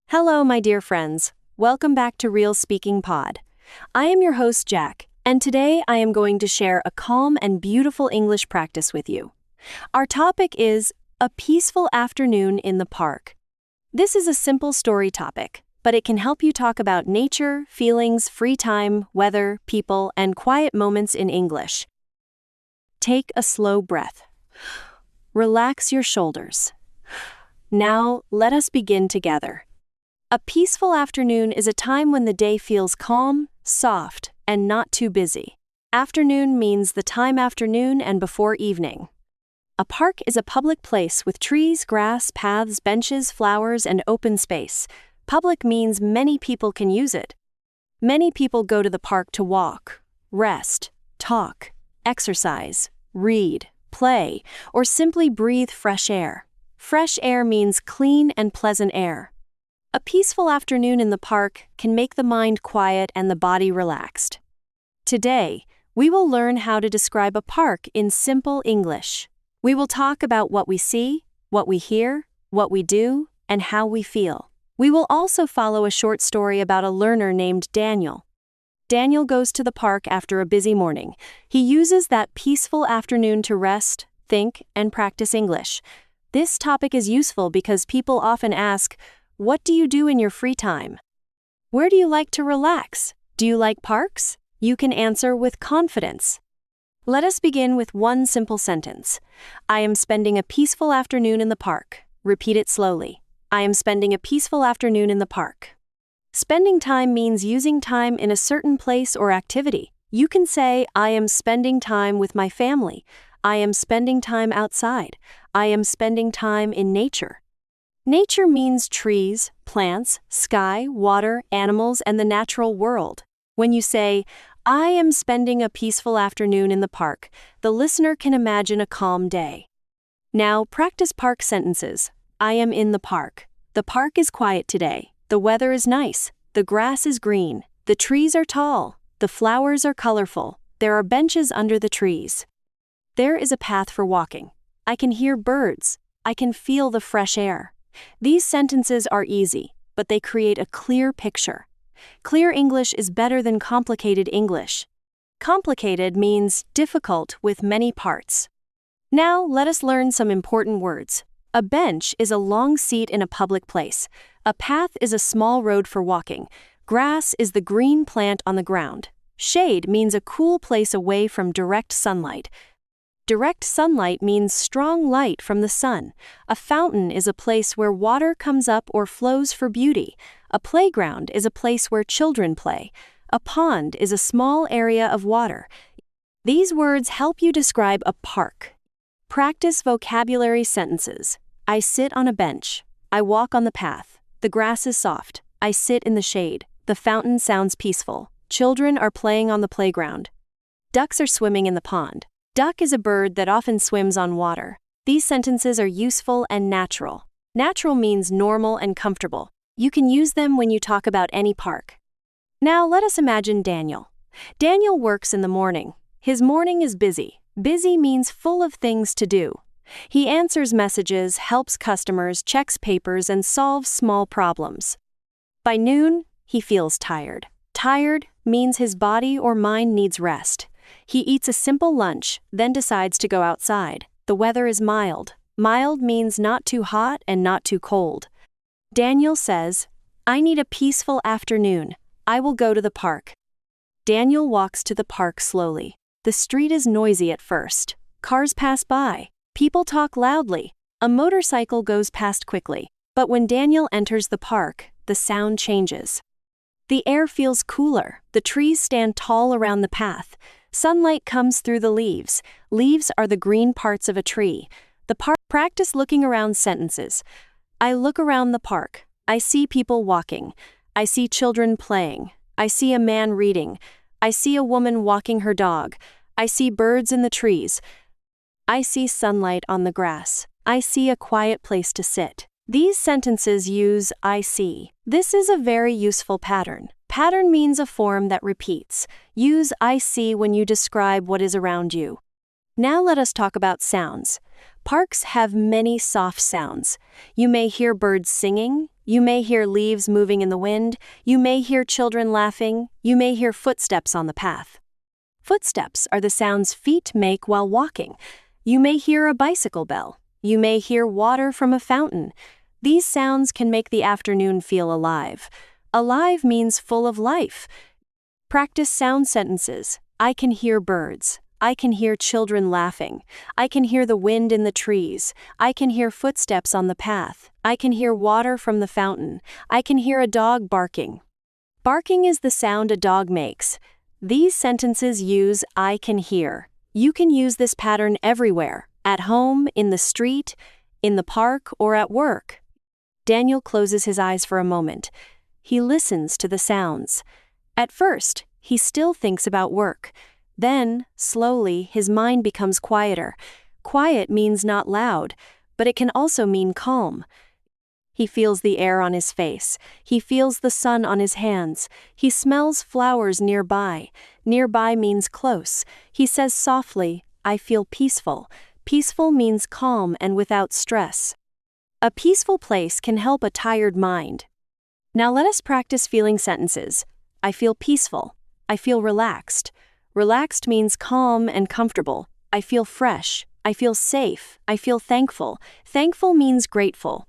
Hello, my dear friends. Welcome back to Real Speaking Pod. I am your host, Jack, and today I am going to share a calm and beautiful English practice with you. Our topic is a peaceful afternoon in the park. This is a simple story topic, but it can help you talk about nature, feelings, free time, weather, people, and quiet moments in English. Take a slow breath. Relax your shoulders. Now, let us begin together. A peaceful afternoon is a time when the day feels calm, soft, and not too busy. Afternoon means the time after noon and before evening. A park is a public place with trees, grass, paths, benches, flowers, and open space. Public means many people can use it. Many people go to the park to walk, rest, talk, exercise, read, play, or simply breathe fresh air. Fresh air means clean and pleasant air. A peaceful afternoon in the park can make the mind quiet and the body relaxed. Today, we will learn how to describe a park in simple English. We will talk about what we see, what we hear, what we do, and how we feel. We will also follow a short story about a learner named Daniel. Daniel goes to the park after a busy morning. He uses that peaceful afternoon to rest, think, and practice English. This topic is useful because people often ask, what do you do in your free time? Where do you like to relax? Do you like parks? You can answer with confidence. Let us begin with one simple sentence. I am spending a peaceful afternoon in the park. Repeat it slowly. I am spending a peaceful afternoon in the park. Spending time means using time in a certain place or activity. You can say, I am spending time with my family. I am spending time outside. I am spending time in nature. Nature means trees, plants, sky, water, animals, and the natural world. When you say, I am spending a peaceful afternoon in the park, the listener can imagine a calm day. Now, practice park sentences. I am in the park. The park is quiet today. The weather is nice. The grass is green. The trees are tall. The flowers are colorful. There are benches under the trees. There is a path for walking. I can hear birds. I can feel the fresh air. These sentences are easy, but they create a clear picture. Clear English is better than complicated English. Complicated means difficult with many parts. Now, let us learn some important words. A bench is a long seat in a public place. A path is a small road for walking. Grass is the green plant on the ground. Shade means a cool place away from direct sunlight. Direct sunlight means strong light from the sun. A fountain is a place where water comes up or flows for beauty. A playground is a place where children play. A pond is a small area of water. These words help you describe a park. Practice vocabulary sentences. I sit on a bench. I walk on the path. The grass is soft. I sit in the shade. The fountain sounds peaceful. Children are playing on the playground. Ducks are swimming in the pond. Duck is a bird that often swims on water. These sentences are useful and natural. Natural means normal and comfortable. You can use them when you talk about any park. Now let us imagine Daniel. Daniel works in the morning. His morning is busy. Busy means full of things to do. He answers messages, helps customers, checks papers, and solves small problems. By noon, he feels tired. Tired means his body or mind needs rest. He eats a simple lunch, then decides to go outside. The weather is mild. Mild means not too hot and not too cold. Daniel says, I need a peaceful afternoon. I will go to the park. Daniel walks to the park slowly. The street is noisy at first. Cars pass by. People talk loudly. A motorcycle goes past quickly. But when Daniel enters the park, the sound changes. The air feels cooler. The trees stand tall around the path. Sunlight comes through the leaves. Leaves are the green parts of a tree. Practice looking around sentences. I look around the park. I see people walking. I see children playing. I see a man reading. I see a woman walking her dog. I see birds in the trees. I see sunlight on the grass. I see a quiet place to sit. These sentences use I see. This is a very useful pattern. Pattern means a form that repeats. Use I see when you describe what is around you. Now let us talk about sounds. Parks have many soft sounds. You may hear birds singing, you may hear leaves moving in the wind, you may hear children laughing, you may hear footsteps on the path. Footsteps are the sounds feet make while walking. You may hear a bicycle bell. You may hear water from a fountain. These sounds can make the afternoon feel alive. Alive means full of life. Practice sound sentences. I can hear birds. I can hear children laughing. I can hear the wind in the trees. I can hear footsteps on the path. I can hear water from the fountain. I can hear a dog barking. Barking is the sound a dog makes. These sentences use I can hear. You can use this pattern everywhere, at home, in the street, in the park, or at work. Daniel closes his eyes for a moment. He listens to the sounds. At first, he still thinks about work. Then, slowly, his mind becomes quieter. Quiet means not loud, but it can also mean calm. He feels the air on his face. He feels the sun on his hands. He smells flowers nearby. Nearby means close. He says softly, I feel peaceful. Peaceful means calm and without stress. A peaceful place can help a tired mind. Now let us practice feeling sentences. I feel peaceful. I feel relaxed. Relaxed means calm and comfortable. I feel fresh. I feel safe. I feel thankful. Thankful means grateful.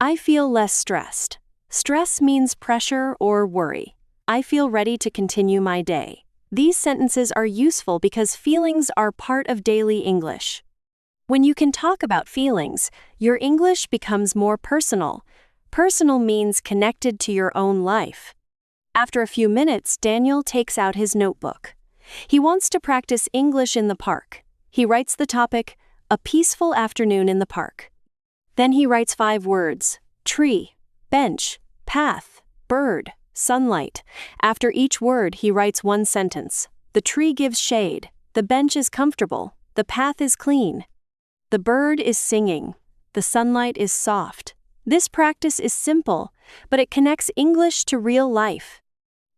I feel less stressed. Stress means pressure or worry. I feel ready to continue my day. These sentences are useful because feelings are part of daily English. When you can talk about feelings, your English becomes more personal. Personal means connected to your own life. After a few minutes, Daniel takes out his notebook. He wants to practice English in the park. He writes the topic, a peaceful afternoon in the park. Then he writes 5 words, tree, bench, path, bird, sunlight. After each word, he writes 1 sentence. The tree gives shade. The bench is comfortable. The path is clean. The bird is singing. The sunlight is soft. This practice is simple, but it connects English to real life.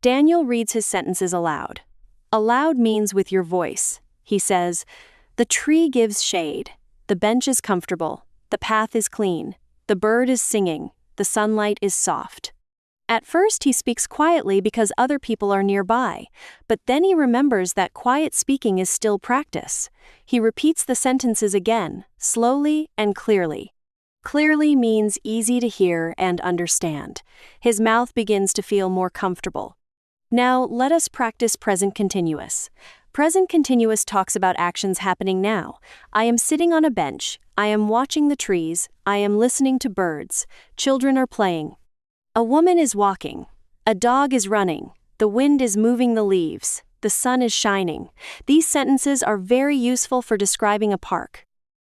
Daniel reads his sentences aloud. Aloud means with your voice. He says, the tree gives shade. The bench is comfortable. The path is clean. The bird is singing. The sunlight is soft. At first, he speaks quietly because other people are nearby, but then he remembers that quiet speaking is still practice. He repeats the sentences again, slowly and clearly. Clearly means easy to hear and understand. His mouth begins to feel more comfortable. Now, let us practice present continuous. Present continuous talks about actions happening now. I am sitting on a bench. I am watching the trees. I am listening to birds. Children are playing. A woman is walking. A dog is running. The wind is moving the leaves. The sun is shining. These sentences are very useful for describing a park.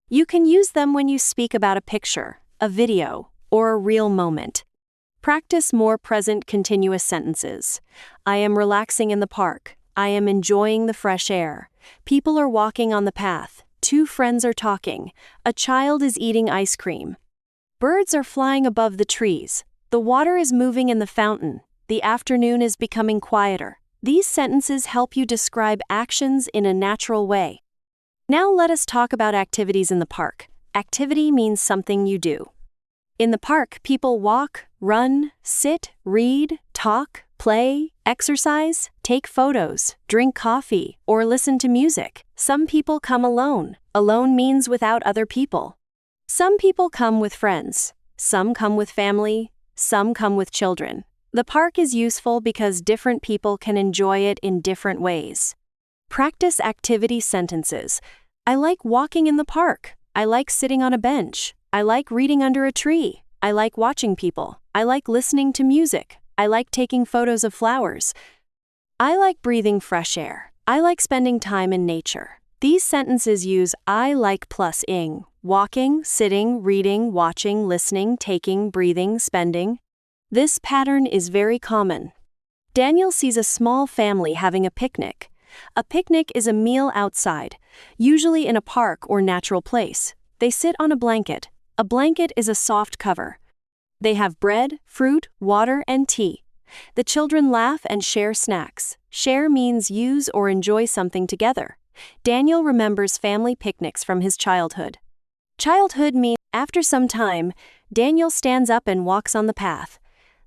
You can use them when you speak about a picture, a video, or a real moment. Practice more present continuous sentences. I am relaxing in the park. I am enjoying the fresh air. People are walking on the path. 2 friends are talking. A child is eating ice cream. Birds are flying above the trees. The water is moving in the fountain. The afternoon is becoming quieter. These sentences help you describe actions in a natural way. Now let us talk about activities in the park. Activity means something you do. In the park, people walk, run, sit, read, talk, play, exercise, take photos, drink coffee, or listen to music. Some people come alone. Alone means without other people. Some people come with friends. Some come with family. Some come with children. The park is useful because different people can enjoy it in different ways. Practice activity sentences. I like walking in the park. I like sitting on a bench. I like reading under a tree. I like watching people. I like listening to music. I like taking photos of flowers. I like breathing fresh air. I like spending time in nature. These sentences use I like plus ing. Walking, sitting, reading, watching, listening, taking, breathing, spending. This pattern is very common. Daniel sees a small family having a picnic. A picnic is a meal outside, usually in a park or natural place. They sit on a blanket. A blanket is a soft cover. They have bread, fruit, water, and tea. The children laugh and share snacks. Share means use or enjoy something together. Daniel remembers family picnics from his childhood. Childhood means after some time, Daniel stands up and walks on the path.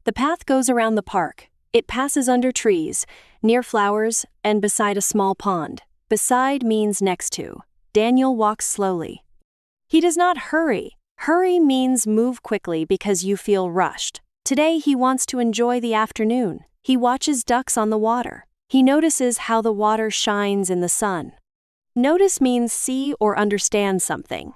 The path goes around the park. It passes under trees, near flowers, and beside a small pond. Beside means next to. Daniel walks slowly. He does not hurry. Hurry means move quickly because you feel rushed. Today he wants to enjoy the afternoon. He watches ducks on the water. He notices how the water shines in the sun. Notice means see or understand something.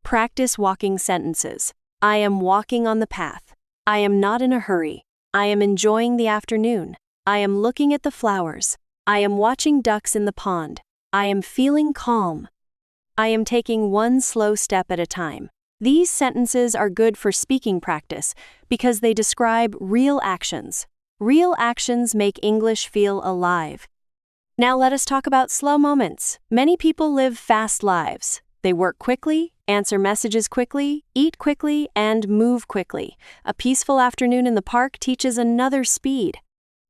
Practice walking sentences. I am walking on the path. I am not in a hurry. I am enjoying the afternoon. I am looking at the flowers. I am watching ducks in the pond. I am feeling calm. I am taking one slow step at a time. These sentences are good for speaking practice because they describe real actions. Real actions make English feel alive. Now let us talk about slow moments. Many people live fast lives. They work quickly, answer messages quickly, eat quickly, and move quickly. A peaceful afternoon in the park teaches another speed.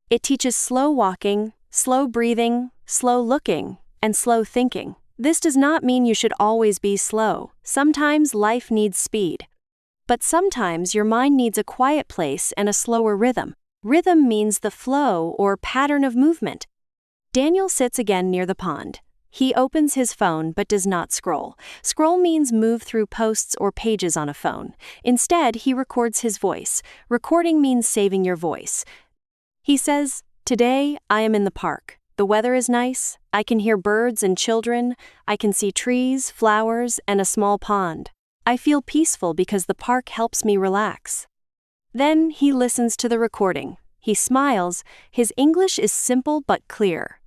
It teaches slow walking, slow breathing, slow looking, and slow thinking. This does not mean you should always be slow. Sometimes life needs speed. But sometimes your mind needs a quiet place and a slower rhythm. Rhythm means the flow or pattern of movement. Daniel sits again near the pond. He opens his phone but does not scroll. Scroll means move through posts or pages on a phone. Instead, he records his voice. Recording means saving your voice. He says, "Today, I am in the park. The weather is nice. I can hear birds and children. I can see trees, flowers, and a small pond. I feel peaceful because the park helps me relax." Then he listens to the recording. He smiles. His English is simple but clear.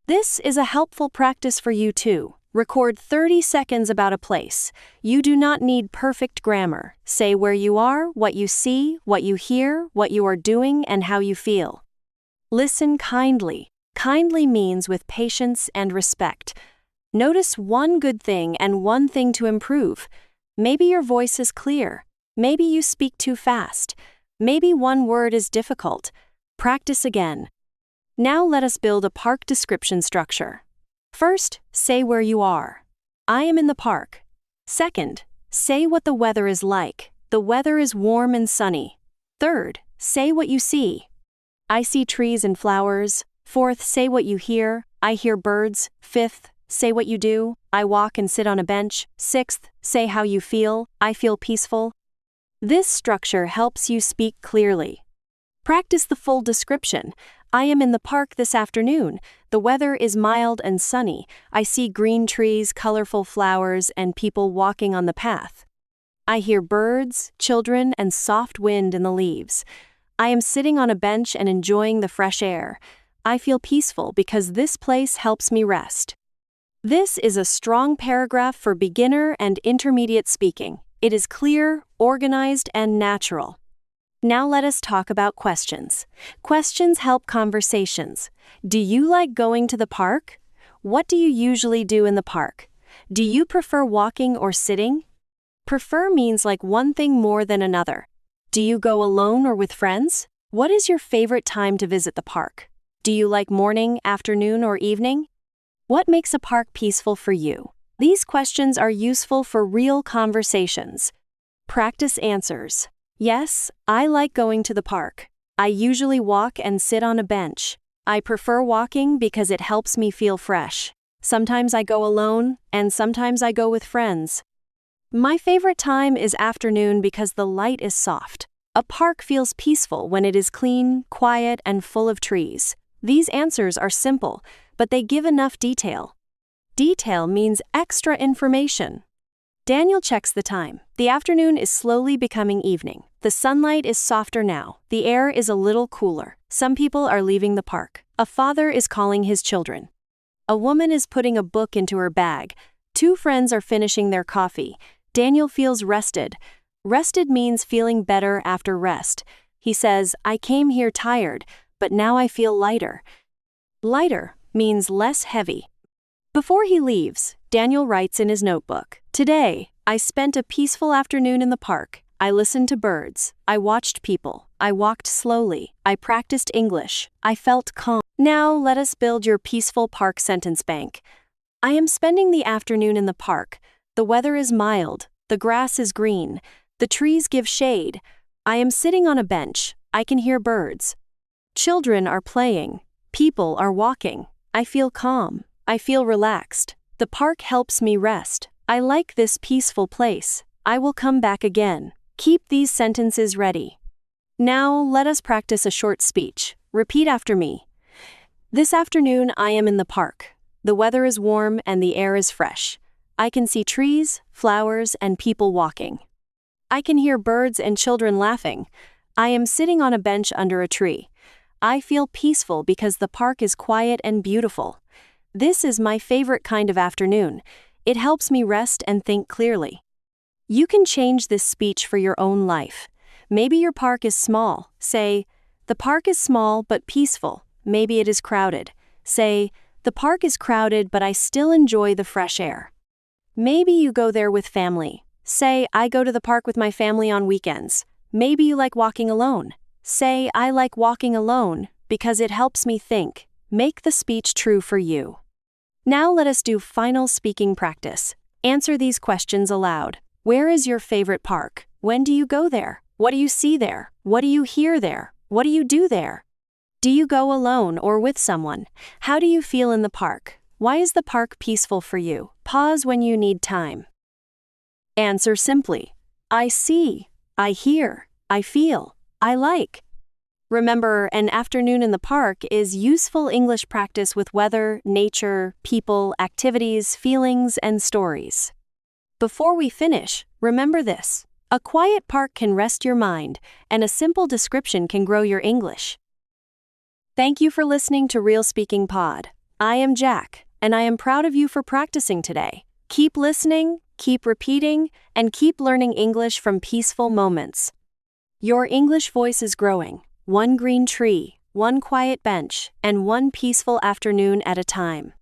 This is a helpful practice for you too. Record 30 seconds about a place. You do not need perfect grammar. Say where you are, what you see, what you hear, what you are doing, and how you feel. Listen kindly. Kindly means with patience and respect. Notice one good thing and one thing to improve. Maybe your voice is clear. Maybe you speak too fast. Maybe one word is difficult. Practice again. Now let us build a park description structure. First, say where you are. I am in the park. Second, say what the weather is like. The weather is warm and sunny. Third, say what you see. I see trees and flowers. Fourth, say what you hear. I hear birds. Fifth, say what you do. I walk and sit on a bench. Sixth, say how you feel. I feel peaceful. This structure helps you speak clearly. Practice the full description. I am in the park this afternoon. The weather is mild and sunny. I see green trees, colorful flowers, and people walking on the path. I hear birds, children, and soft wind in the leaves. I am sitting on a bench and enjoying the fresh air. I feel peaceful because this place helps me rest. This is a strong paragraph for beginner and intermediate speaking. It is clear, organized, and natural. Now let us talk about questions. Questions help conversations. Do you like going to the park? What do you usually do in the park? Do you prefer walking or sitting? Prefer means like one thing more than another. Do you go alone or with friends? What is your favorite time to visit the park? Do you like morning, afternoon, or evening? What makes a park peaceful for you? These questions are useful for real conversations. Practice answers. Yes, I like going to the park. I usually walk and sit on a bench. I prefer walking because it helps me feel fresh. Sometimes I go alone, and sometimes I go with friends. My favorite time is afternoon because the light is soft. A park feels peaceful when it is clean, quiet, and full of trees. These answers are simple, but they give enough detail. Detail means extra information. Daniel checks the time. The afternoon is slowly becoming evening. The sunlight is softer now. The air is a little cooler. Some people are leaving the park. A father is calling his children. A woman is putting a book into her bag. Two friends are finishing their coffee. Daniel feels rested. Rested means feeling better after rest. He says, I came here tired, but now I feel lighter. Lighter means less heavy. Before he leaves, Daniel writes in his notebook, Today, I spent a peaceful afternoon in the park. I listened to birds. I watched people. I walked slowly. I practiced English. I felt calm. Now let us build your peaceful park sentence bank. I am spending the afternoon in the park. The weather is mild. The grass is green. The trees give shade. I am sitting on a bench. I can hear birds. Children are playing. People are walking. I feel calm. I feel relaxed. The park helps me rest. I like this peaceful place. I will come back again. Keep these sentences ready. Now, let us practice a short speech. Repeat after me. This afternoon, I am in the park. The weather is warm and the air is fresh. I can see trees, flowers, and people walking. I can hear birds and children laughing. I am sitting on a bench under a tree. I feel peaceful because the park is quiet and beautiful. This is my favorite kind of afternoon. It helps me rest and think clearly. You can change this speech for your own life. Maybe your park is small. Say, the park is small but peaceful. Maybe it is crowded. Say, the park is crowded but I still enjoy the fresh air. Maybe you go there with family. Say, I go to the park with my family on weekends. Maybe you like walking alone. Say, I like walking alone because it helps me think. Make the speech true for you. Now let us do final speaking practice. Answer these questions aloud. Where is your favorite park? When do you go there? What do you see there? What do you hear there? What do you do there? Do you go alone or with someone? How do you feel in the park? Why is the park peaceful for you? Pause when you need time. Answer simply. I see. I hear. I feel. I like. Remember, an afternoon in the park is useful English practice with weather, nature, people, activities, feelings, and stories. Before we finish, remember this. A quiet park can rest your mind, and a simple description can grow your English. Thank you for listening to Real Speaking Pod. I am Jack, and I am proud of you for practicing today. Keep listening, keep repeating, and keep learning English from peaceful moments. Your English voice is growing. One green tree, one quiet bench, and one peaceful afternoon at a time.